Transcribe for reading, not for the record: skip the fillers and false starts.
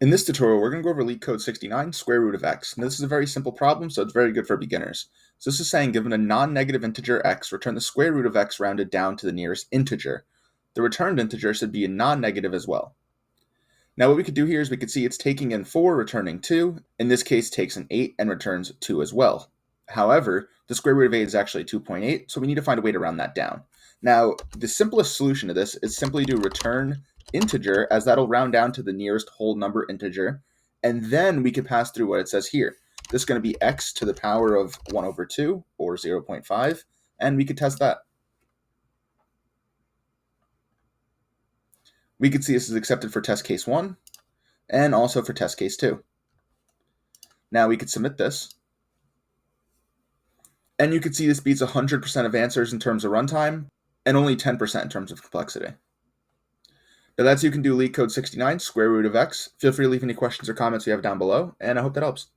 In this tutorial, we're going to go over LeetCode 69, square root of x. Now, this is a very simple problem, so it's very good for beginners. So this is saying, given a non-negative integer x, return the square root of x rounded down to the nearest integer. The returned integer should be a non-negative as well. Now, what we could do here is we could see it's taking in 4, returning 2. In this case, takes an 8 and returns 2 as well. However, the square root of 8 is actually 2.8, so we need to find a way to round that down. Now, the simplest solution to this is simply to return integer, as that'll round down to the nearest whole number integer, and then we can pass through what it says here. This is going to be x to the power of 1 over 2, or 0.5, and we could test that. We could see this is accepted for test case 1, and also for test case 2. Now we could submit this, and you can see this beats 100% of answers in terms of runtime, and only 10% in terms of complexity. Now that's how you can do LeetCode 69, square root of x. Feel free to leave any questions or comments you have down below, and I hope that helps.